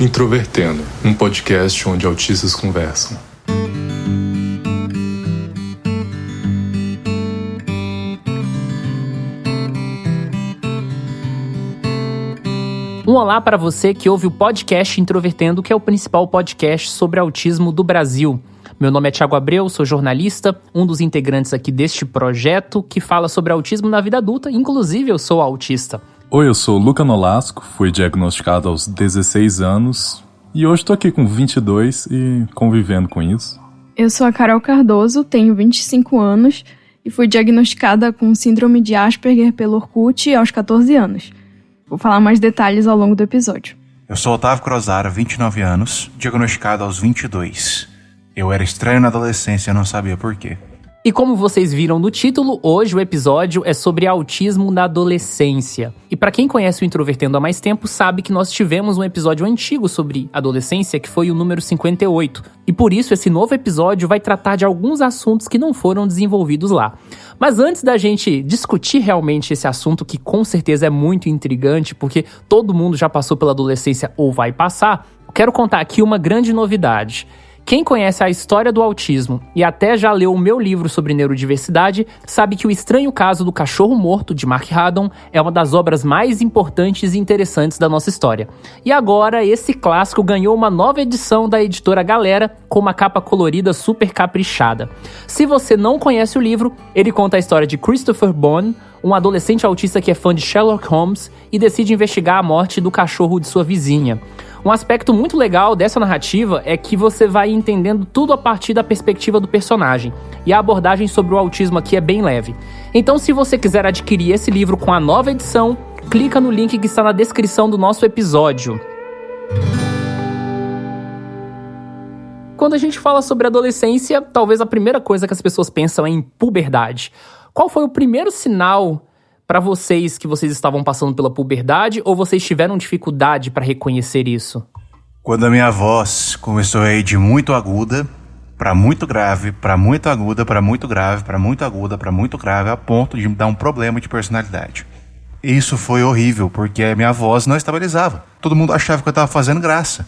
Introvertendo, um podcast onde autistas conversam. Um olá para você que ouve o podcast Introvertendo, que é o principal podcast sobre autismo do Brasil. Meu nome é Thiago Abreu, sou jornalista, um dos integrantes aqui deste projeto que fala sobre autismo na vida adulta, inclusive eu sou autista. Oi, eu sou Luca Nolasco, fui diagnosticado aos 16 anos e hoje estou aqui com 22 e convivendo com isso. Eu sou a Carol Cardoso, tenho 25 anos e fui diagnosticada com síndrome de Asperger pelo Orkut aos 14 anos. Vou falar mais detalhes ao longo do episódio. Eu sou Otávio Crozara, 29 anos, diagnosticado aos 22. Eu era estranho na adolescência e não sabia por quê. E como vocês viram no título, hoje o episódio é sobre autismo na adolescência. E para quem conhece o Introvertendo há mais tempo, sabe que nós tivemos um episódio antigo sobre adolescência, que foi o número 58. E por isso esse novo episódio vai tratar de alguns assuntos que não foram desenvolvidos lá. Mas antes da gente discutir realmente esse assunto, que com certeza é muito intrigante, porque todo mundo já passou pela adolescência ou vai passar, eu quero contar aqui uma grande novidade. Quem conhece a história do autismo e até já leu o meu livro sobre neurodiversidade, sabe que O Estranho Caso do Cachorro Morto, de Mark Haddon, é uma das obras mais importantes e interessantes da nossa história. E agora, esse clássico ganhou uma nova edição da editora Galera, com uma capa colorida super caprichada. Se você não conhece o livro, ele conta a história de Christopher Bone, um adolescente autista que é fã de Sherlock Holmes e decide investigar a morte do cachorro de sua vizinha. Um aspecto muito legal dessa narrativa é que você vai entendendo tudo a partir da perspectiva do personagem, e a abordagem sobre o autismo aqui é bem leve. Então, se você quiser adquirir esse livro com a nova edição, clica no link que está na descrição do nosso episódio. Quando a gente fala sobre adolescência, talvez a primeira coisa que as pessoas pensam é em puberdade. Qual foi o primeiro sinal para vocês que vocês estavam passando pela puberdade, ou vocês tiveram dificuldade para reconhecer isso? Quando a minha voz começou a ir de muito aguda para muito grave, para muito aguda, para muito grave, para muito aguda, para muito grave, a ponto de me dar um problema de personalidade. Isso foi horrível, porque a minha voz não estabilizava. Todo mundo achava que eu estava fazendo graça.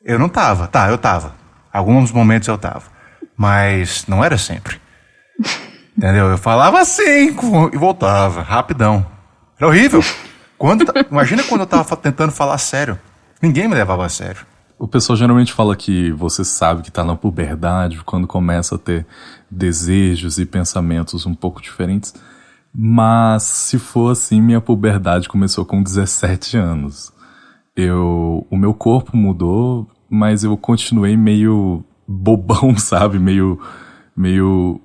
Eu não estava. Tá, eu estava. Alguns momentos eu estava. Mas não era sempre. Entendeu? Eu falava assim e voltava, rapidão. Era horrível. Imagina quando eu tava tentando falar sério. Ninguém me levava a sério. O pessoal geralmente fala que você sabe que tá na puberdade quando começa a ter desejos e pensamentos um pouco diferentes. Mas se for assim, minha puberdade começou com 17 anos. O meu corpo mudou, mas eu continuei meio bobão, sabe? Meio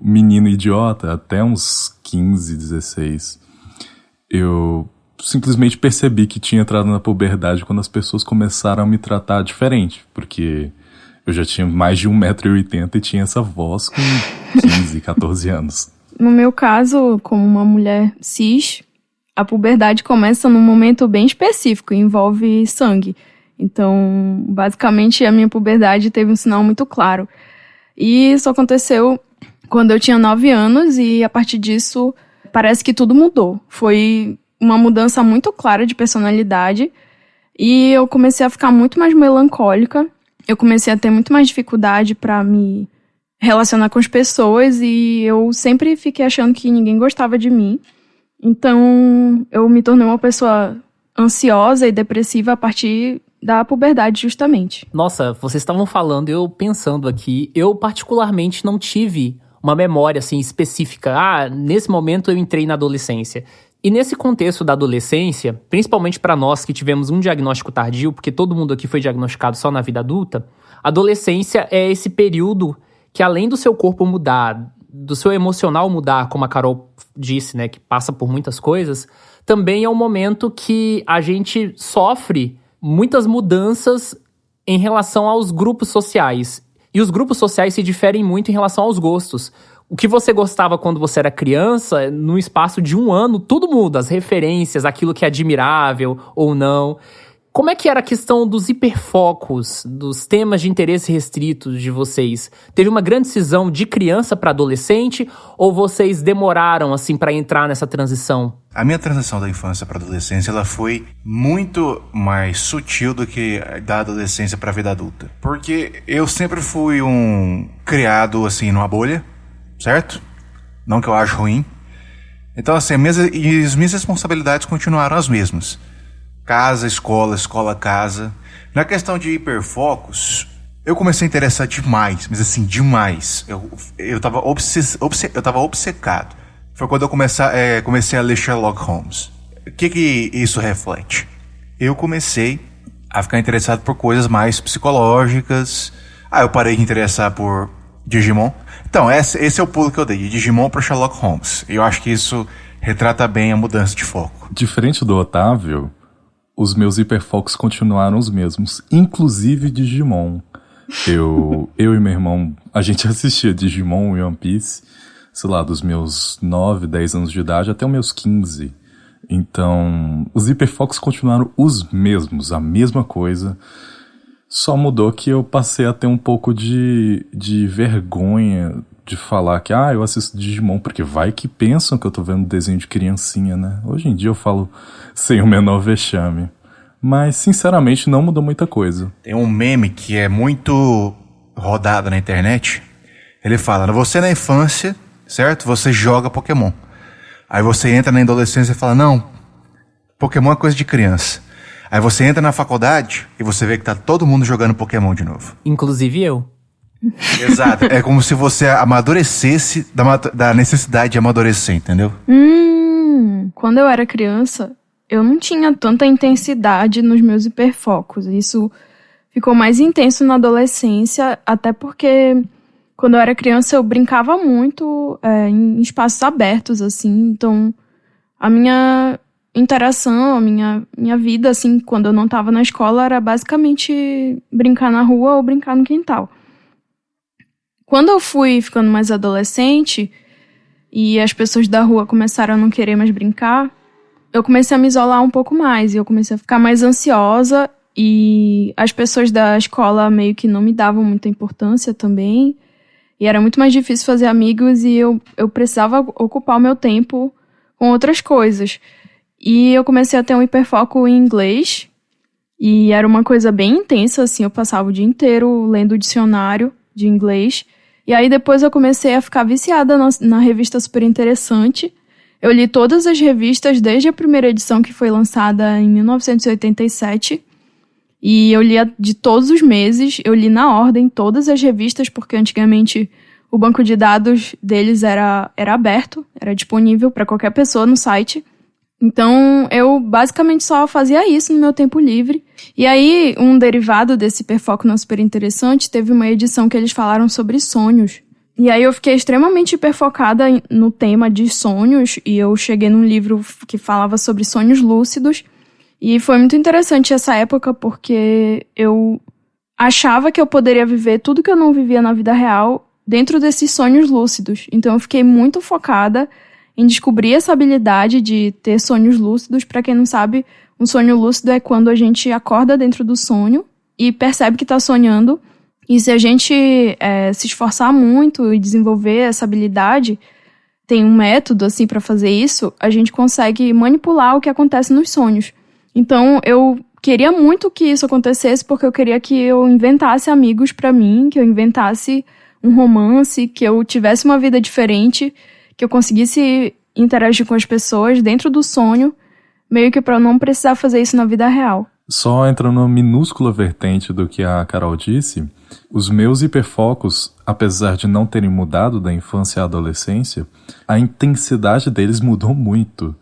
menino idiota, até uns 15, 16. Eu simplesmente percebi que tinha entrado na puberdade quando as pessoas começaram a me tratar diferente, porque eu já tinha mais de 1,80 m e tinha essa voz com 15, 14 anos. No meu caso, como uma mulher cis, a puberdade começa num momento bem específico, envolve sangue. Então, basicamente, a minha puberdade teve um sinal muito claro. E isso aconteceu quando eu tinha 9 anos e, a partir disso, parece que tudo mudou. Foi uma mudança muito clara de personalidade e eu comecei a ficar muito mais melancólica. Eu comecei a ter muito mais dificuldade para me relacionar com as pessoas e eu sempre fiquei achando que ninguém gostava de mim. Então, eu me tornei uma pessoa ansiosa e depressiva a partir da puberdade, justamente. Nossa, vocês estavam falando, eu pensando aqui, eu particularmente não tive uma memória assim específica. Nesse momento eu entrei na adolescência. E nesse contexto da adolescência, principalmente para nós que tivemos um diagnóstico tardio, porque todo mundo aqui foi diagnosticado só na vida adulta, a adolescência é esse período que, além do seu corpo mudar, do seu emocional mudar, como a Carol disse, né, que passa por muitas coisas, também é um momento que a gente sofre muitas mudanças em relação aos grupos sociais. E os grupos sociais se diferem muito em relação aos gostos. O que você gostava quando você era criança, no espaço de um ano, tudo muda. As referências, aquilo que é admirável ou não. Como é que era a questão dos hiperfocos, dos temas de interesse restritos de vocês? Teve uma grande cisão de criança para adolescente ou vocês demoraram assim para entrar nessa transição? A minha transição da infância para adolescência, ela foi muito mais sutil do que da adolescência para a vida adulta. Porque eu sempre fui um criado assim numa bolha, certo? Não que eu acho ruim. Então assim, as minhas responsabilidades continuaram as mesmas. Casa, escola, escola, casa. Na questão de hiperfocos, eu comecei a interessar demais, mas assim, demais. Eu tava obcecado. Foi quando eu comecei a ler Sherlock Holmes. O que isso reflete? Eu comecei a ficar interessado por coisas mais psicológicas. Eu parei de interessar por Digimon. Então, esse é o pulo que eu dei, de Digimon para Sherlock Holmes. Eu acho que isso retrata bem a mudança de foco. Diferente do Otávio, os meus hiperfocos continuaram os mesmos, inclusive Digimon. Eu e meu irmão, a gente assistia Digimon e One Piece, sei lá, dos meus 9, 10 anos de idade até os meus 15. Então, os hiperfocos continuaram os mesmos, a mesma coisa. Só mudou que eu passei a ter um pouco de vergonha de falar que, eu assisto Digimon, porque vai que pensam que eu tô vendo desenho de criancinha, né? Hoje em dia eu falo sem o menor vexame. Mas, sinceramente, não mudou muita coisa. Tem um meme que é muito rodado na internet. Ele fala, você na infância, certo? Você joga Pokémon. Aí você entra na adolescência e fala, não, Pokémon é coisa de criança. Aí você entra na faculdade e você vê que tá todo mundo jogando Pokémon de novo. Inclusive eu. Exato. É como se você amadurecesse da necessidade de amadurecer, entendeu? Quando eu era criança, eu não tinha tanta intensidade nos meus hiperfocos. Isso ficou mais intenso na adolescência, até porque quando eu era criança eu brincava muito em espaços abertos, assim. Então, a minha interação, a minha vida, assim, quando eu não estava na escola, era basicamente brincar na rua ou brincar no quintal. Quando eu fui ficando mais adolescente e as pessoas da rua começaram a não querer mais brincar, eu comecei a me isolar um pouco mais e eu comecei a ficar mais ansiosa e as pessoas da escola meio que não me davam muita importância também e era muito mais difícil fazer amigos e eu precisava ocupar o meu tempo com outras coisas. E eu comecei a ter um hiperfoco em inglês e era uma coisa bem intensa, assim, eu passava o dia inteiro lendo o dicionário de inglês. E aí depois eu comecei a ficar viciada na revista Super Interessante. Eu li todas as revistas desde a primeira edição, que foi lançada em 1987. E eu lia de todos os meses, eu li na ordem todas as revistas, porque antigamente o banco de dados deles era aberto, era disponível para qualquer pessoa no site. Então, eu basicamente só fazia isso no meu tempo livre. E aí, um derivado desse hiperfoco no Super Interessante, teve uma edição que eles falaram sobre sonhos. E aí eu fiquei extremamente hiperfocada no tema de sonhos, e eu cheguei num livro que falava sobre sonhos lúcidos. E foi muito interessante essa época, porque eu achava que eu poderia viver tudo que eu não vivia na vida real dentro desses sonhos lúcidos. Então eu fiquei muito focada em descobrir essa habilidade de ter sonhos lúcidos. Para quem não sabe, um sonho lúcido é quando a gente acorda dentro do sonho e percebe que está sonhando. E se a gente se esforçar muito e desenvolver essa habilidade, tem um método assim para fazer isso, a gente consegue manipular o que acontece nos sonhos. Então eu queria muito que isso acontecesse, porque eu queria que eu inventasse amigos para mim, que eu inventasse um romance, que eu tivesse uma vida diferente, que eu conseguisse interagir com as pessoas dentro do sonho, meio que para não precisar fazer isso na vida real. Só entrando numa minúscula vertente do que a Carol disse, os meus hiperfocos, apesar de não terem mudado da infância à adolescência, a intensidade deles mudou muito.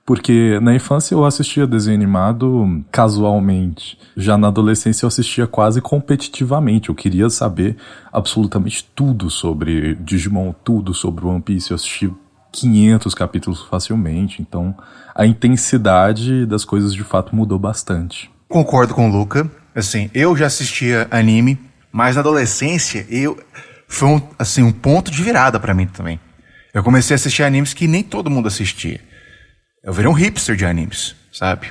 Porque na infância eu assistia desenho animado casualmente. Já na adolescência eu assistia quase competitivamente. Eu queria saber absolutamente tudo sobre Digimon, tudo sobre One Piece. Eu assisti 500 capítulos facilmente. Então a intensidade das coisas de fato mudou bastante. Concordo com o Luca. Assim, eu já assistia anime, mas na adolescência foi um ponto de virada pra mim também. Eu comecei a assistir animes que nem todo mundo assistia. Eu virei um hipster de animes, sabe?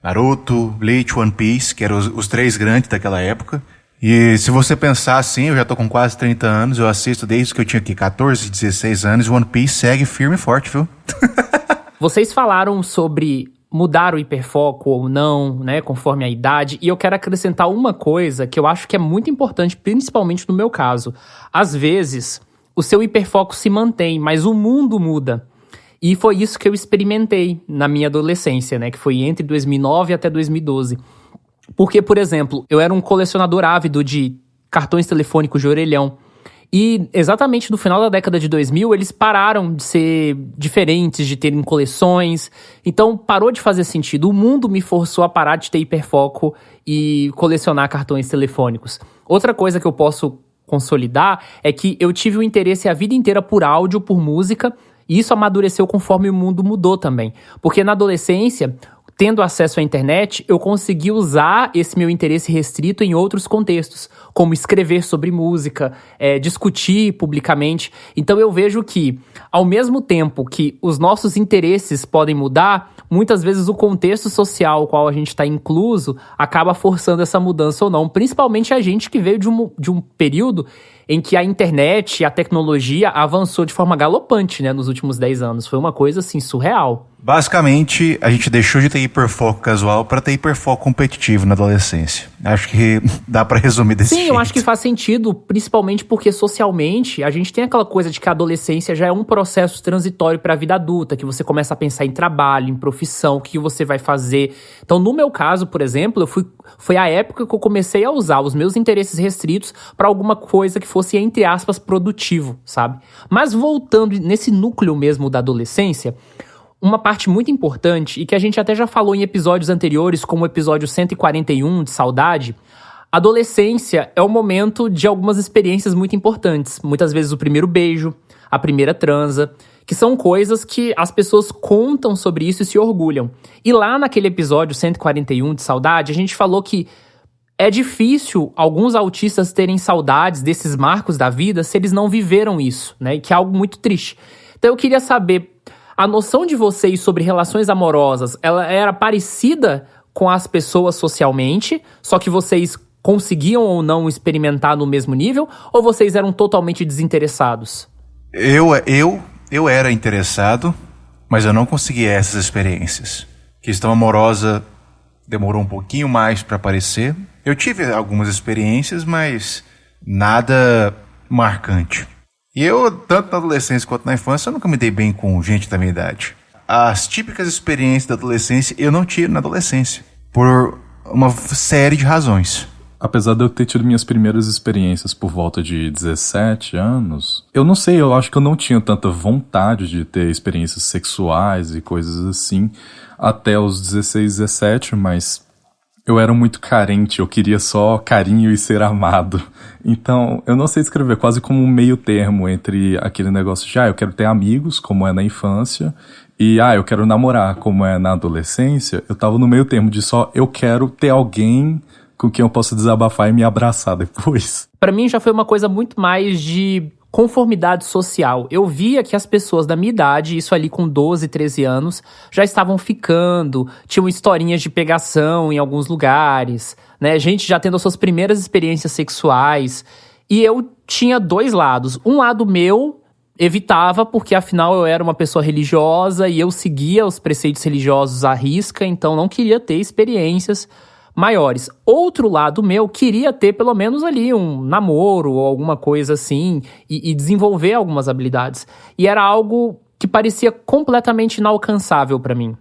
Naruto, Bleach, One Piece, que eram os três grandes daquela época. E se você pensar assim, eu já tô com quase 30 anos, eu assisto desde que eu tinha aqui 14, 16 anos, e One Piece segue firme e forte, viu? Vocês falaram sobre mudar o hiperfoco ou não, né, conforme a idade, e eu quero acrescentar uma coisa que eu acho que é muito importante, principalmente no meu caso. Às vezes, o seu hiperfoco se mantém, mas o mundo muda. E foi isso que eu experimentei na minha adolescência, né, que foi entre 2009 até 2012. Porque, por exemplo, eu era um colecionador ávido de cartões telefônicos de orelhão. E exatamente no final da década de 2000, eles pararam de ser diferentes, de terem coleções. Então, parou de fazer sentido. O mundo me forçou a parar de ter hiperfoco e colecionar cartões telefônicos. Outra coisa que eu posso consolidar é que eu tive um interesse a vida inteira por áudio, por música, e isso amadureceu conforme o mundo mudou também. Porque na adolescência, tendo acesso à internet, eu consegui usar esse meu interesse restrito em outros contextos, como escrever sobre música, discutir publicamente. Então eu vejo que, ao mesmo tempo que os nossos interesses podem mudar, muitas vezes o contexto social ao qual a gente está incluso acaba forçando essa mudança ou não. Principalmente a gente que veio de um período em que a internet e a tecnologia avançou de forma galopante, né, nos últimos 10 anos. Foi uma coisa, assim, surreal. Basicamente, a gente deixou de ter hiperfoco casual para ter hiperfoco competitivo na adolescência. Acho que dá para resumir desse jeito. Sim, eu acho que faz sentido, principalmente porque socialmente a gente tem aquela coisa de que a adolescência já é um processo transitório para a vida adulta, que você começa a pensar em trabalho, em profissão, o que você vai fazer. Então, no meu caso, por exemplo, foi a época que eu comecei a usar os meus interesses restritos para alguma coisa que fosse, entre aspas, produtivo, sabe? Mas voltando nesse núcleo mesmo da adolescência, uma parte muito importante, e que a gente até já falou em episódios anteriores, como o episódio 141, de saudade, a adolescência é o momento de algumas experiências muito importantes. Muitas vezes o primeiro beijo, a primeira transa, que são coisas que as pessoas contam sobre isso e se orgulham. E lá naquele episódio 141 de saudade, a gente falou que é difícil alguns autistas terem saudades desses marcos da vida se eles não viveram isso, né? E que é algo muito triste. Então eu queria saber, a noção de vocês sobre relações amorosas, ela era parecida com as pessoas socialmente, só que vocês conseguiam ou não experimentar no mesmo nível, ou vocês eram totalmente desinteressados? Eu era interessado, mas eu não conseguia essas experiências. Questão amorosa demorou um pouquinho mais para aparecer. Eu tive algumas experiências, mas nada marcante. E eu, tanto na adolescência quanto na infância, eu nunca me dei bem com gente da minha idade. As típicas experiências da adolescência eu não tive na adolescência, por uma série de razões. Apesar de eu ter tido minhas primeiras experiências por volta de 17 anos, eu não sei, eu acho que eu não tinha tanta vontade de ter experiências sexuais e coisas assim até os 16, 17, mas eu era muito carente, eu queria só carinho e ser amado. Então, eu não sei descrever, quase como um meio termo entre aquele negócio de, eu quero ter amigos, como é na infância, e, eu quero namorar, como é na adolescência. Eu tava no meio termo de só, eu quero ter alguém com quem eu possa desabafar e me abraçar depois. Pra mim já foi uma coisa muito mais de conformidade social. Eu via que as pessoas da minha idade, isso ali com 12, 13 anos, já estavam ficando, tinham historinhas de pegação em alguns lugares, né? Gente já tendo as suas primeiras experiências sexuais. E eu tinha dois lados. Um lado meu evitava, porque afinal eu era uma pessoa religiosa e eu seguia os preceitos religiosos à risca, então não queria ter experiências maiores. Outro lado meu queria ter pelo menos ali um namoro ou alguma coisa assim e desenvolver algumas habilidades. E era algo que parecia completamente inalcançável para mim.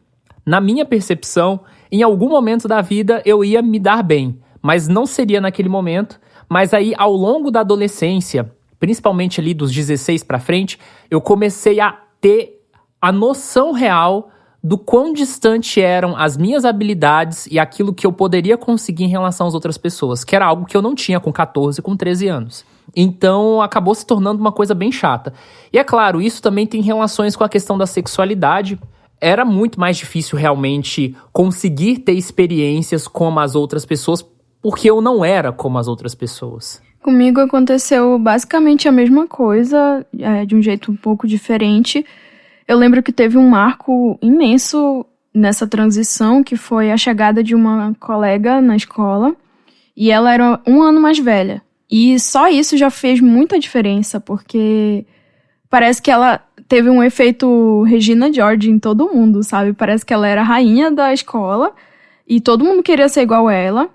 Na minha percepção, em algum momento da vida eu ia me dar bem, mas não seria naquele momento. Mas aí, ao longo da adolescência, principalmente ali dos 16 para frente, eu comecei a ter a noção real do quão distante eram as minhas habilidades e aquilo que eu poderia conseguir em relação às outras pessoas, que era algo que eu não tinha com 14, com 13 anos. Então, acabou se tornando uma coisa bem chata. E é claro, isso também tem relações com a questão da sexualidade. Era muito mais difícil realmente conseguir ter experiências como as outras pessoas, porque eu não era como as outras pessoas. Comigo aconteceu basicamente a mesma coisa, de um jeito um pouco diferente. Eu lembro que teve um marco imenso nessa transição, que foi a chegada de uma colega na escola, e ela era 1 ano mais velha. E só isso já fez muita diferença, porque parece que ela teve um efeito Regina George em todo mundo, sabe? Parece que ela era a rainha da escola e todo mundo queria ser igual a ela.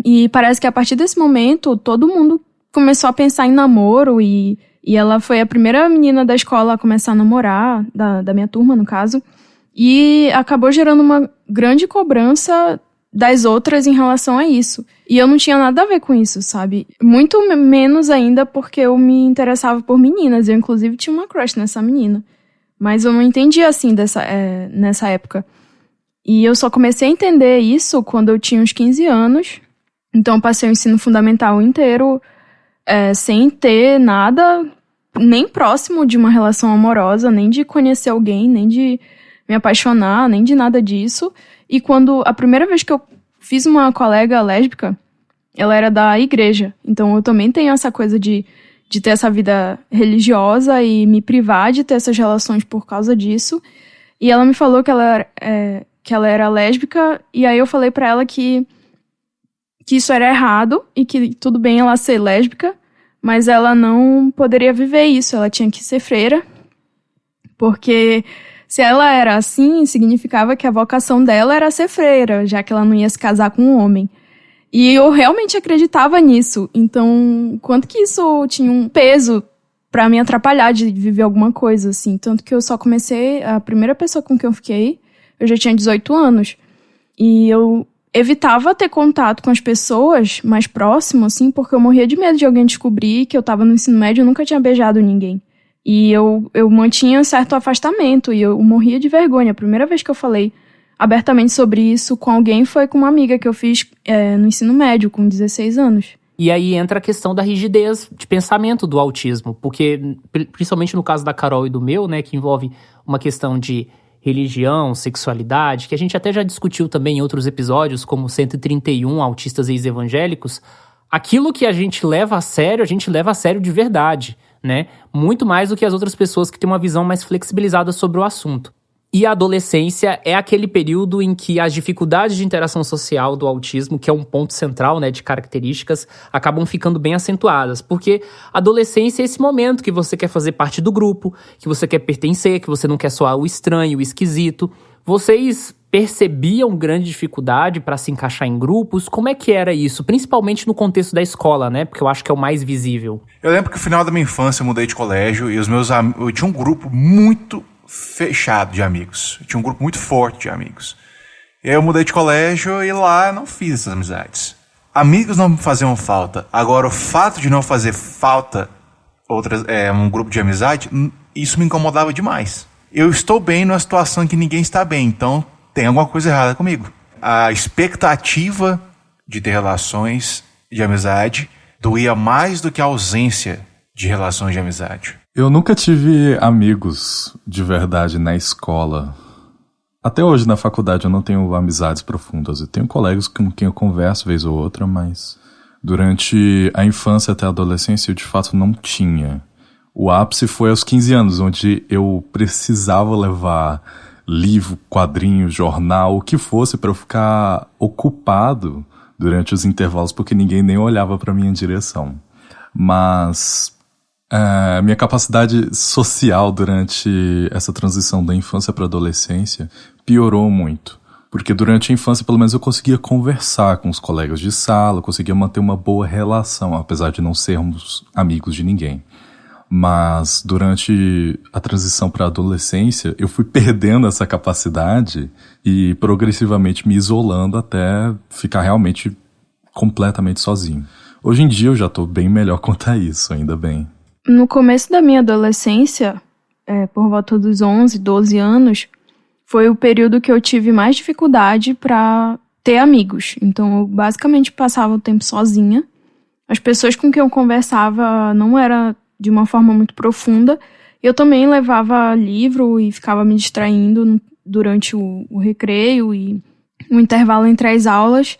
E parece que a partir desse momento, todo mundo começou a pensar em namoro e ela foi a primeira menina da escola a começar a namorar, da minha turma, no caso. E acabou gerando uma grande cobrança das outras em relação a isso. E eu não tinha nada a ver com isso, sabe? Muito menos ainda porque eu me interessava por meninas. Eu, inclusive, tinha uma crush nessa menina. Mas eu não entendia, assim, nessa época. E eu só comecei a entender isso quando eu tinha uns 15 anos. Então, eu passei o ensino fundamental inteiro sem ter nada, nem próximo de uma relação amorosa, nem de conhecer alguém, nem de me apaixonar, nem de nada disso. E quando a primeira vez que eu fiz uma colega lésbica, ela era da igreja. Então eu também tenho essa coisa de ter essa vida religiosa e me privar de ter essas relações por causa disso. E ela me falou que ela era lésbica, e aí eu falei pra ela que isso era errado e que tudo bem ela ser lésbica, mas ela não poderia viver isso, ela tinha que ser freira, porque se ela era assim, significava que a vocação dela era ser freira, já que ela não ia se casar com um homem. E eu realmente acreditava nisso. Então, quanto que isso tinha um peso pra me atrapalhar de viver alguma coisa, assim. Tanto que eu só comecei, a primeira pessoa com quem eu fiquei, eu já tinha 18 anos. E eu evitava ter contato com as pessoas mais próximo, assim, porque eu morria de medo de alguém descobrir que eu tava no ensino médio e eu nunca tinha beijado ninguém. E eu mantinha certo afastamento e eu morria de vergonha. A primeira vez que eu falei abertamente sobre isso com alguém foi com uma amiga que eu fiz no ensino médio, com 16 anos. E aí entra a questão da rigidez de pensamento do autismo, porque, principalmente no caso da Carol e do meu, né, que envolve uma questão de religião, sexualidade, que a gente até já discutiu também em outros episódios, como 131 autistas ex-evangélicos, aquilo que a gente leva a sério de verdade, né? Muito mais do que as outras pessoas que têm uma visão mais flexibilizada sobre o assunto. E a adolescência é aquele período em que as dificuldades de interação social do autismo, que é um ponto central, né, de características, acabam ficando bem acentuadas. Porque a adolescência é esse momento que você quer fazer parte do grupo, que você quer pertencer, que você não quer soar o estranho, o esquisito. Vocês percebiam grande dificuldade para se encaixar em grupos? Como é que era isso? Principalmente no contexto da escola, né? Porque eu acho que é o mais visível. Eu lembro que no final da minha infância eu mudei de colégio e eu tinha um grupo muito fechado de amigos. Eu tinha um grupo muito forte de amigos. E aí eu mudei de colégio e lá não fiz essas amizades. Amigos não me faziam falta. Agora, o fato de não fazer falta um grupo de amizade, isso me incomodava demais. Eu estou bem numa situação em que ninguém está bem, então tem alguma coisa errada comigo. A expectativa de ter relações de amizade doía mais do que a ausência de relações de amizade. Eu nunca tive amigos de verdade na escola. Até hoje, na faculdade, eu não tenho amizades profundas. Eu tenho colegas com quem eu converso vez ou outra, mas durante a infância até a adolescência eu de fato não tinha. O ápice foi aos 15 anos, onde eu precisava levar livro, quadrinho, jornal, o que fosse para eu ficar ocupado durante os intervalos, porque ninguém nem olhava para minha direção. Mas minha capacidade social durante essa transição da infância para a adolescência piorou muito. Porque durante a infância, pelo menos, eu conseguia conversar com os colegas de sala, eu conseguia manter uma boa relação, apesar de não sermos amigos de ninguém. Mas durante a transição para a adolescência, eu fui perdendo essa capacidade e progressivamente me isolando até ficar realmente completamente sozinho. Hoje em dia eu já estou bem melhor quanto a isso, ainda bem. No começo da minha adolescência, por volta dos 11, 12 anos, foi o período que eu tive mais dificuldade para ter amigos. Então eu basicamente passava o tempo sozinha. As pessoas com quem eu conversava não era de uma forma muito profunda. Eu também levava livro e ficava me distraindo durante o recreio e o intervalo entre as aulas,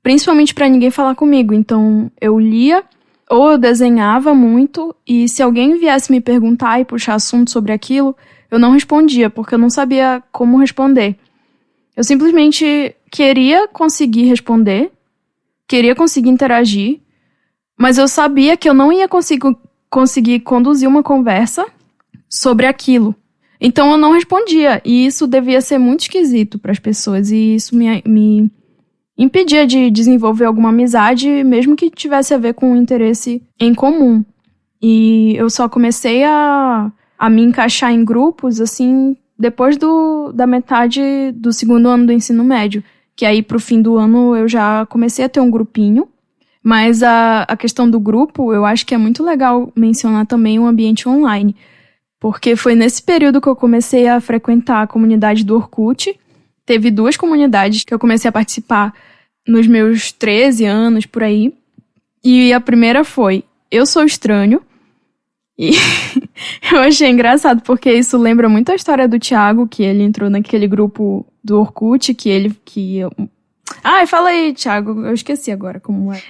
principalmente para ninguém falar comigo. Então eu lia ou eu desenhava muito, e se alguém viesse me perguntar e puxar assunto sobre aquilo, eu não respondia, porque eu não sabia como responder. Eu simplesmente queria conseguir responder, queria conseguir interagir, mas eu sabia que eu não ia conseguir conduzir uma conversa sobre aquilo. Então eu não respondia, e isso devia ser muito esquisito para as pessoas, e isso me impedia de desenvolver alguma amizade, mesmo que tivesse a ver com um interesse em comum. E eu só comecei a me encaixar em grupos, assim, depois da metade do segundo ano do ensino médio. Que aí, pro fim do ano, eu já comecei a ter um grupinho. Mas a questão do grupo, eu acho que é muito legal mencionar também o ambiente online. Porque foi nesse período que eu comecei a frequentar a comunidade do Orkut. Teve 2 comunidades que eu comecei a participar nos meus 13 anos, por aí. E a primeira foi Eu Sou Estranho. E eu achei engraçado, porque isso lembra muito a história do Thiago, que ele entrou naquele grupo do Orkut, Ai, fala aí, Thiago, eu esqueci agora como é.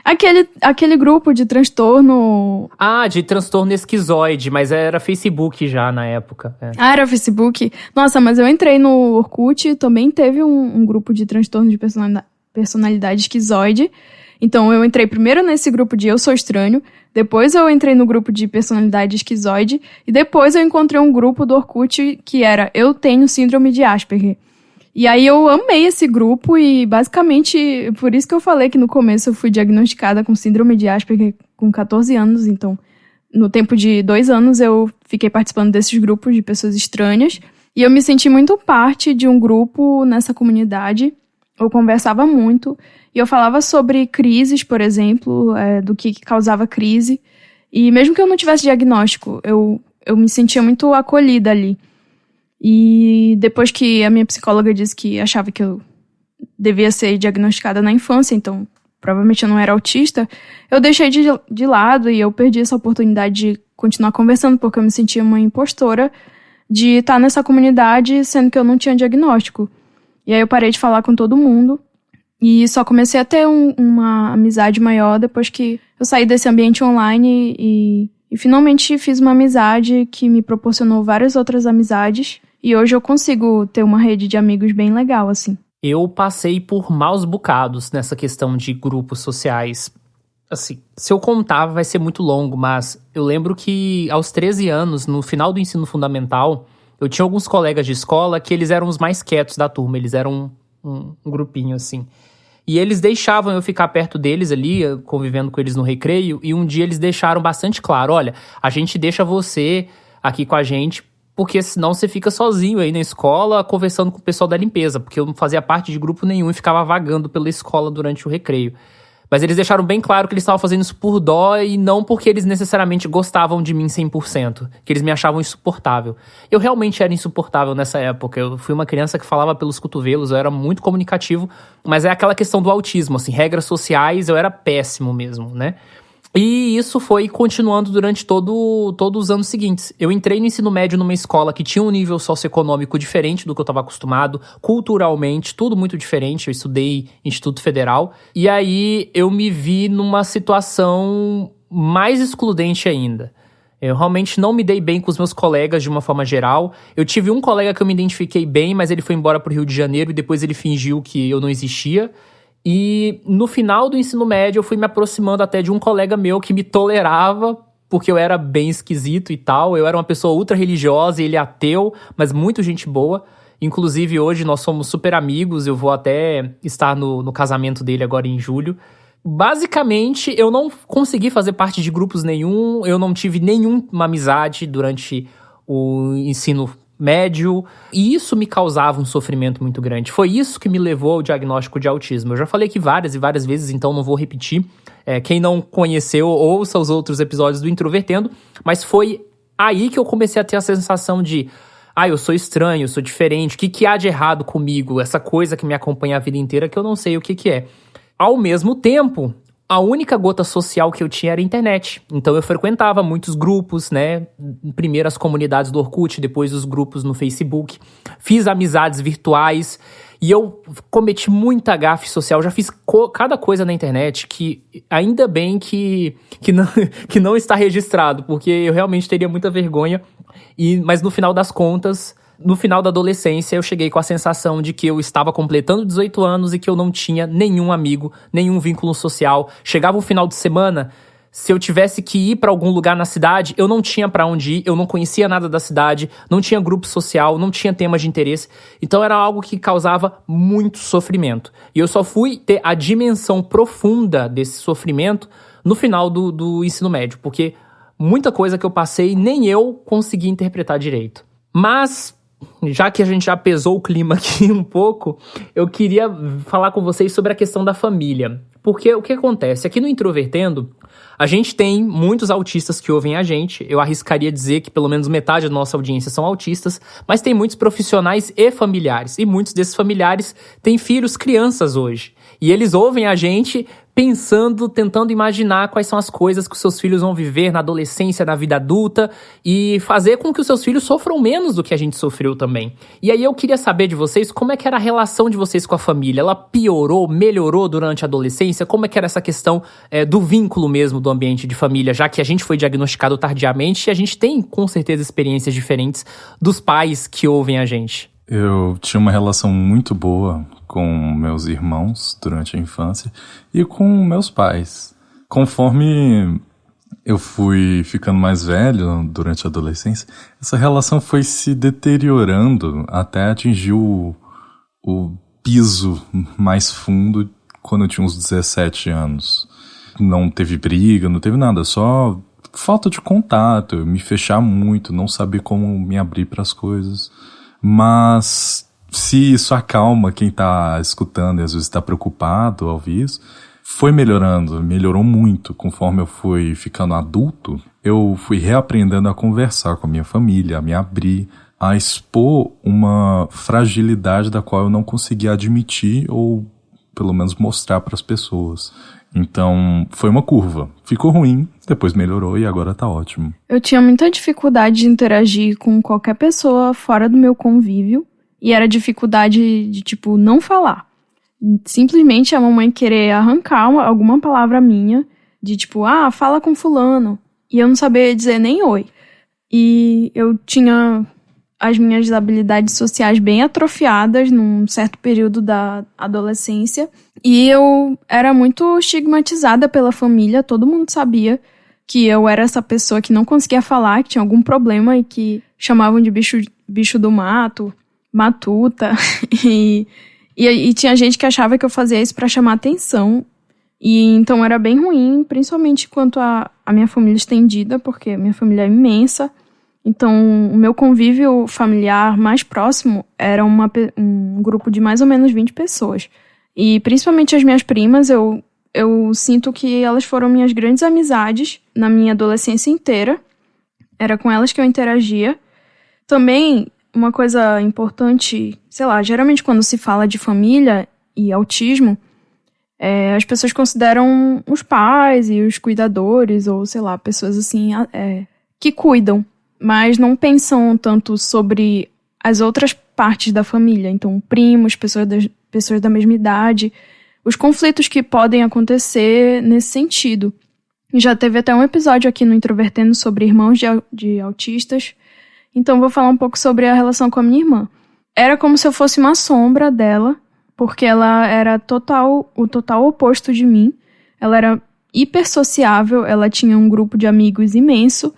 Aquele grupo de transtorno... Ah, de transtorno esquizoide, mas era Facebook já na época. É. Ah, era Facebook? Nossa, mas eu entrei no Orkut, também teve um grupo de transtorno de personalidade esquizoide. Então eu entrei primeiro nesse grupo de Eu Sou Estranho, depois eu entrei no grupo de personalidade esquizoide, e depois eu encontrei um grupo do Orkut que era Eu Tenho Síndrome de Asperger. E aí eu amei esse grupo e basicamente, por isso que eu falei que no começo eu fui diagnosticada com síndrome de Asperger com 14 anos, então no tempo de 2 anos eu fiquei participando desses grupos de pessoas estranhas, e eu me senti muito parte de um grupo nessa comunidade. Eu conversava muito, e eu falava sobre crises, por exemplo, do que causava crise. E mesmo que eu não tivesse diagnóstico, eu me sentia muito acolhida ali. E depois que a minha psicóloga disse que achava que eu devia ser diagnosticada na infância, então provavelmente eu não era autista, eu deixei de lado e eu perdi essa oportunidade de continuar conversando, porque eu me sentia uma impostora de estar nessa comunidade, sendo que eu não tinha diagnóstico. E aí eu parei de falar com todo mundo e só comecei a ter uma amizade maior depois que eu saí desse ambiente online e finalmente fiz uma amizade que me proporcionou várias outras amizades. E hoje eu consigo ter uma rede de amigos bem legal, assim. Eu passei por maus bocados nessa questão de grupos sociais. Assim, se eu contar vai ser muito longo, mas eu lembro que aos 13 anos, no final do ensino fundamental, eu tinha alguns colegas de escola que eles eram os mais quietos da turma, eles eram um grupinho, assim. E eles deixavam eu ficar perto deles ali, convivendo com eles no recreio, e um dia eles deixaram bastante claro, olha, a gente deixa você aqui com a gente, porque senão você fica sozinho aí na escola, conversando com o pessoal da limpeza, porque eu não fazia parte de grupo nenhum e ficava vagando pela escola durante o recreio. Mas eles deixaram bem claro que eles estavam fazendo isso por dó e não porque eles necessariamente gostavam de mim 100%, que eles me achavam insuportável. Eu realmente era insuportável nessa época, eu fui uma criança que falava pelos cotovelos, eu era muito comunicativo, mas é aquela questão do autismo, assim, regras sociais, eu era péssimo mesmo, né? E isso foi continuando durante todos os anos seguintes. Eu entrei no ensino médio numa escola que tinha um nível socioeconômico diferente do que eu estava acostumado, culturalmente, tudo muito diferente. Eu estudei Instituto Federal. E aí eu me vi numa situação mais excludente ainda. Eu realmente não me dei bem com os meus colegas de uma forma geral. Eu tive um colega que eu me identifiquei bem, mas ele foi embora pro Rio de Janeiro e depois ele fingiu que eu não existia. E no final do ensino médio eu fui me aproximando até de um colega meu que me tolerava, porque eu era bem esquisito e tal. Eu era uma pessoa ultra religiosa e ele ateu, mas muito gente boa. Inclusive hoje nós somos super amigos, eu vou até estar no casamento dele agora em julho. Basicamente eu não consegui fazer parte de grupos nenhum, eu não tive nenhuma amizade durante o ensino médio, e isso me causava um sofrimento muito grande. Foi isso que me levou ao diagnóstico de autismo. Eu já falei aqui várias e várias vezes, então não vou repetir. Quem não conheceu, ouça os outros episódios do Introvertendo, mas foi aí que eu comecei a ter a sensação de eu sou estranho, eu sou diferente, o que há de errado comigo? Essa coisa que me acompanha a vida inteira que eu não sei o que é. Ao mesmo tempo, a única gota social que eu tinha era a internet. Então eu frequentava muitos grupos, né? Primeiro as comunidades do Orkut, depois os grupos no Facebook. Fiz amizades virtuais e eu cometi muita gafe social. Já fiz cada coisa na internet que ainda bem que não está registrado, porque eu realmente teria muita vergonha. Mas no final das contas, No final da adolescência, eu cheguei com a sensação de que eu estava completando 18 anos e que eu não tinha nenhum amigo, nenhum vínculo social. Chegava o final de semana, se eu tivesse que ir pra algum lugar na cidade, eu não tinha pra onde ir, eu não conhecia nada da cidade, não tinha grupo social, não tinha temas de interesse. Então era algo que causava muito sofrimento. E eu só fui ter a dimensão profunda desse sofrimento no final do ensino médio, porque muita coisa que eu passei nem eu consegui interpretar direito. Mas, já que a gente já pesou o clima aqui um pouco, eu queria falar com vocês sobre a questão da família. Porque o que acontece? Aqui no Introvertendo, a gente tem muitos autistas que ouvem a gente. Eu arriscaria dizer que pelo menos metade da nossa audiência são autistas. Mas tem muitos profissionais e familiares. E muitos desses familiares têm filhos, crianças hoje. E eles ouvem a gente pensando, tentando imaginar quais são as coisas que os seus filhos vão viver na adolescência, na vida adulta, e fazer com que os seus filhos sofram menos do que a gente sofreu também. E aí eu queria saber de vocês como é que era a relação de vocês com a família. Ela piorou, melhorou durante a adolescência? Como é que era essa questão do vínculo mesmo do ambiente de família, já que a gente foi diagnosticado tardiamente e a gente tem com certeza experiências diferentes dos pais que ouvem a gente? Eu tinha uma relação muito boa com meus irmãos durante a infância e com meus pais. Conforme eu fui ficando mais velho durante a adolescência, essa relação foi se deteriorando até atingir o piso mais fundo quando eu tinha uns 17 anos. Não teve briga, não teve nada, só falta de contato, me fechar muito, não saber como me abrir para as coisas. Mas se isso acalma quem tá escutando e às vezes tá preocupado ao ouvir isso, foi melhorando, melhorou muito. Conforme eu fui ficando adulto, eu fui reaprendendo a conversar com a minha família, a me abrir, a expor uma fragilidade da qual eu não conseguia admitir ou pelo menos mostrar para as pessoas. Então, foi uma curva. Ficou ruim, depois melhorou e agora tá ótimo. Eu tinha muita dificuldade de interagir com qualquer pessoa fora do meu convívio. E era dificuldade de, não falar. Simplesmente a mamãe querer arrancar alguma palavra minha. De fala com fulano. E eu não sabia dizer nem oi. E eu tinha as minhas habilidades sociais bem atrofiadas num certo período da adolescência. E eu era muito estigmatizada pela família, todo mundo sabia que eu era essa pessoa que não conseguia falar, que tinha algum problema e que chamavam de bicho do mato, matuta. E tinha gente que achava que eu fazia isso pra chamar atenção. E então era bem ruim, principalmente quanto à minha família estendida, porque minha família é imensa. Então, o meu convívio familiar mais próximo era um grupo de mais ou menos 20 pessoas. E principalmente as minhas primas, eu sinto que elas foram minhas grandes amizades na minha adolescência inteira. Era com elas que eu interagia. Também, uma coisa importante, geralmente quando se fala de família e autismo, as pessoas consideram os pais e os cuidadores, ou pessoas assim, que cuidam. Mas não pensam tanto sobre as outras partes da família. Então, primos, pessoas da mesma idade, os conflitos que podem acontecer nesse sentido. Já teve até um episódio aqui no Introvertendo sobre irmãos de autistas. Então, vou falar um pouco sobre a relação com a minha irmã. Era como se eu fosse uma sombra dela, porque ela era o total oposto de mim. Ela era hiper sociável, ela tinha um grupo de amigos imenso,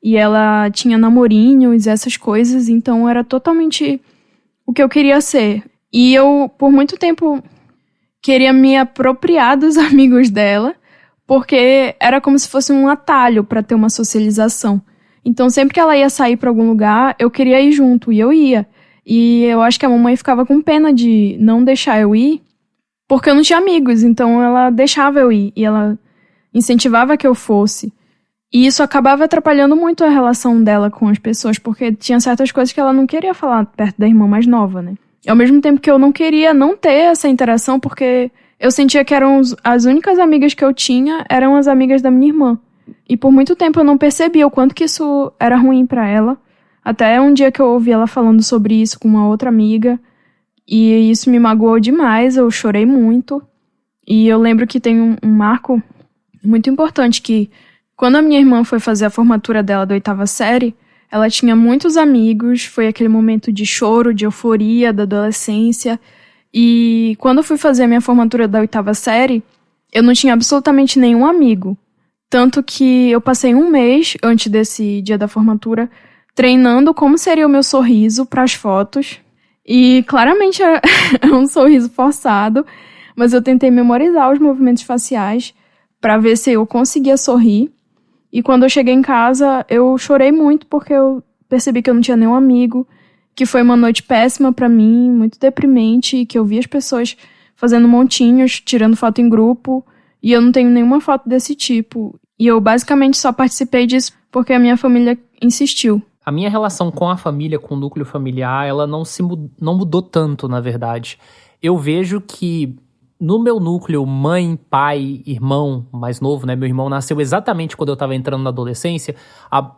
e ela tinha namorinhos e essas coisas, então era totalmente o que eu queria ser. E eu, por muito tempo, queria me apropriar dos amigos dela, porque era como se fosse um atalho para ter uma socialização. Então, sempre que ela ia sair para algum lugar, eu queria ir junto, e eu ia. E eu acho que a mamãe ficava com pena de não deixar eu ir, porque eu não tinha amigos, então ela deixava eu ir, e ela incentivava que eu fosse. E isso acabava atrapalhando muito a relação dela com as pessoas, porque tinha certas coisas que ela não queria falar perto da irmã mais nova, né? E ao mesmo tempo que eu não queria não ter essa interação, porque eu sentia que eram as únicas amigas que eu tinha, eram as amigas da minha irmã. E por muito tempo eu não percebia o quanto que isso era ruim pra ela. Até um dia que eu ouvi ela falando sobre isso com uma outra amiga, e isso me magoou demais, eu chorei muito. E eu lembro que tem um marco muito importante que, quando a minha irmã foi fazer a formatura dela da 8ª série, Ela tinha muitos amigos, foi aquele momento de choro, de euforia da adolescência. E quando eu fui fazer a minha formatura da 8ª série, eu não tinha absolutamente nenhum amigo. Tanto que eu passei um mês, antes desse dia da formatura, treinando como seria o meu sorriso para as fotos. E claramente é um sorriso forçado, mas eu tentei memorizar os movimentos faciais para ver se eu conseguia sorrir. E quando eu cheguei em casa, eu chorei muito porque eu percebi que eu não tinha nenhum amigo, que foi uma noite péssima para mim, muito deprimente, e que eu vi as pessoas fazendo montinhos, tirando foto em grupo, e eu não tenho nenhuma foto desse tipo. E eu basicamente só participei disso porque a minha família insistiu. A minha relação com a família, com o núcleo familiar, ela não mudou tanto, na verdade. Eu vejo que no meu núcleo, mãe, pai, irmão mais novo, né? Meu irmão nasceu exatamente quando eu estava entrando na adolescência.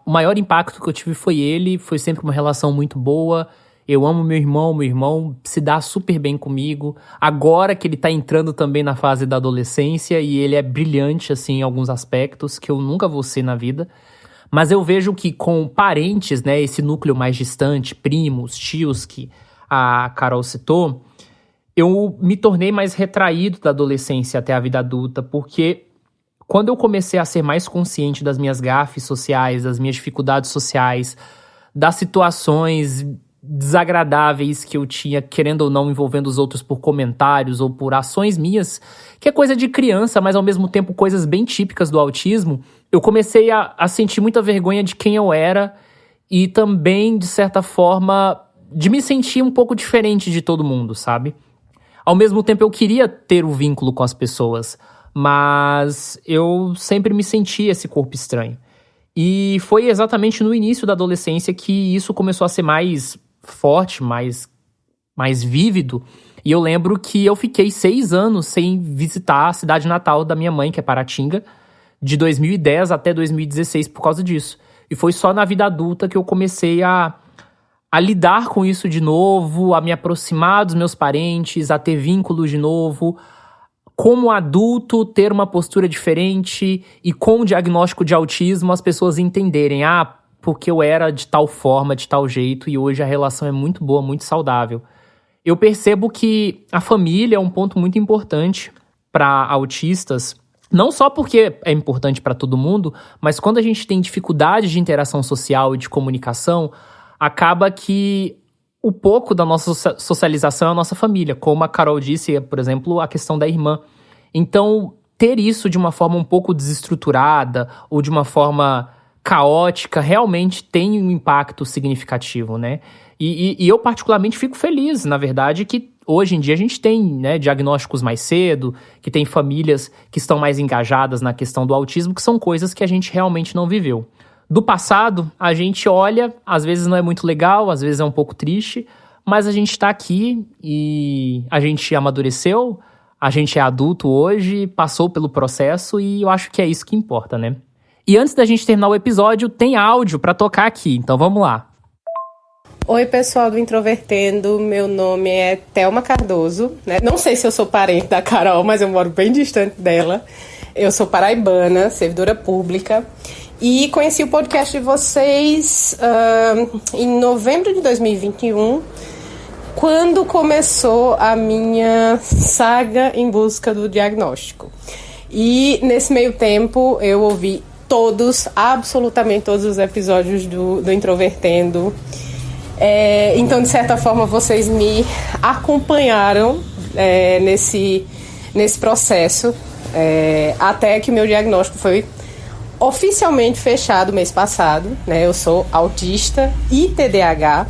O maior impacto que eu tive foi ele, foi sempre uma relação muito boa. Eu amo meu irmão se dá super bem comigo. Agora que ele tá entrando também na fase da adolescência e ele é brilhante, assim, em alguns aspectos que eu nunca vou ser na vida. Mas eu vejo que com parentes, né, esse núcleo mais distante, primos, tios que a Carol citou, eu me tornei mais retraído da adolescência até a vida adulta, porque quando eu comecei a ser mais consciente das minhas gafes sociais, das minhas dificuldades sociais, das situações desagradáveis que eu tinha, querendo ou não, envolvendo os outros por comentários ou por ações minhas, que é coisa de criança, mas ao mesmo tempo coisas bem típicas do autismo, eu comecei a sentir muita vergonha de quem eu era e também, de certa forma, de me sentir um pouco diferente de todo mundo, sabe? Ao mesmo tempo, eu queria ter o vínculo com as pessoas, mas eu sempre me sentia esse corpo estranho. E foi exatamente no início da adolescência que isso começou a ser mais forte, mais vívido. E eu lembro que eu fiquei 6 anos sem visitar a cidade natal da minha mãe, que é Paratinga, de 2010 até 2016 por causa disso. E foi só na vida adulta que eu comecei a lidar com isso de novo, a me aproximar dos meus parentes, a ter vínculos de novo, como adulto ter uma postura diferente e com o diagnóstico de autismo as pessoas entenderem, porque eu era de tal forma, de tal jeito, e hoje a relação é muito boa, muito saudável. Eu percebo que a família é um ponto muito importante para autistas, não só porque é importante para todo mundo, mas quando a gente tem dificuldade de interação social e de comunicação, acaba que o pouco da nossa socialização é a nossa família, como a Carol disse, por exemplo, a questão da irmã. Então, ter isso de uma forma um pouco desestruturada ou de uma forma caótica realmente tem um impacto significativo, né? E eu particularmente fico feliz, na verdade, que hoje em dia a gente tem, né, diagnósticos mais cedo, que tem famílias que estão mais engajadas na questão do autismo, que são coisas que a gente realmente não viveu. Do passado, a gente olha, às vezes não é muito legal, às vezes é um pouco triste, mas a gente está aqui e a gente amadureceu, a gente é adulto hoje, passou pelo processo e eu acho que é isso que importa, né? E antes da gente terminar o episódio, tem áudio para tocar aqui, então vamos lá. Oi, pessoal do Introvertendo, meu nome é Thelma Cardoso, né? Não sei se eu sou parente da Carol, mas eu moro bem distante dela. Eu sou paraibana, servidora pública. E conheci o podcast de vocês em novembro de 2021, quando começou a minha saga em busca do diagnóstico. E nesse meio tempo eu ouvi absolutamente todos os episódios do Introvertendo. Então, de certa forma, vocês me acompanharam nesse processo, até que meu diagnóstico foi oficialmente fechado mês passado, né? Eu sou autista e TDAH.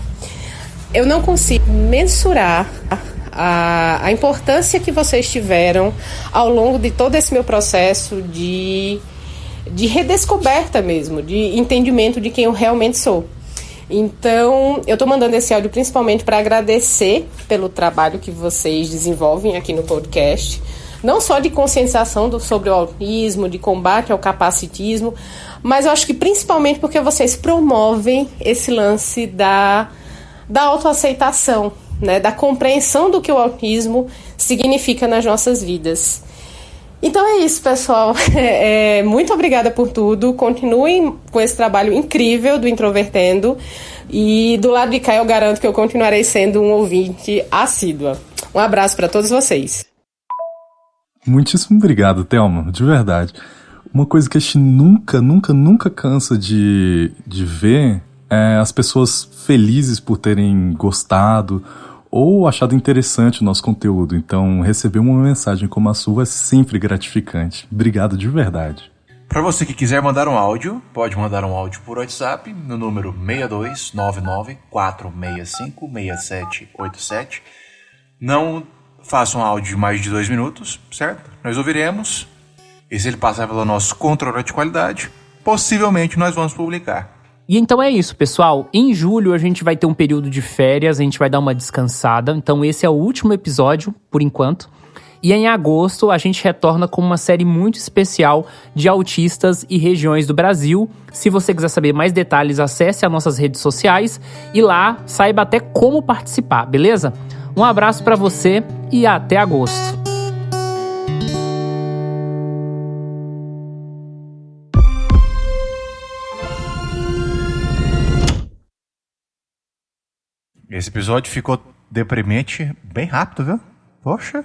Eu não consigo mensurar a importância que vocês tiveram ao longo de todo esse meu processo de redescoberta mesmo, de entendimento de quem eu realmente sou. Então, eu tô mandando esse áudio principalmente para agradecer pelo trabalho que vocês desenvolvem aqui no podcast, não só de conscientização sobre o autismo, de combate ao capacitismo, mas eu acho que principalmente porque vocês promovem esse lance da autoaceitação, né, da compreensão do que o autismo significa nas nossas vidas. Então é isso, pessoal. Muito obrigada por tudo. Continuem com esse trabalho incrível do Introvertendo. E do lado de cá eu garanto que eu continuarei sendo um ouvinte assídua. Um abraço para todos vocês. Muitíssimo obrigado, Thelma, de verdade. Uma coisa que a gente nunca cansa de ver é as pessoas felizes por terem gostado ou achado interessante o nosso conteúdo. Então, receber uma mensagem como a sua é sempre gratificante. Obrigado de verdade. Para você que quiser mandar um áudio, pode mandar um áudio por WhatsApp no número 6299-465-6787. Não faça um áudio de mais de 2 minutos, certo? Nós ouviremos. E se ele passar pelo nosso controle de qualidade, possivelmente nós vamos publicar. E então é isso, pessoal. Em julho a gente vai ter um período de férias, a gente vai dar uma descansada. Então esse é o último episódio, por enquanto. E em agosto a gente retorna com uma série muito especial de autistas e regiões do Brasil. Se você quiser saber mais detalhes, acesse as nossas redes sociais e lá saiba até como participar, beleza? Um abraço pra você e até agosto. Esse episódio ficou deprimente bem rápido, viu? Poxa.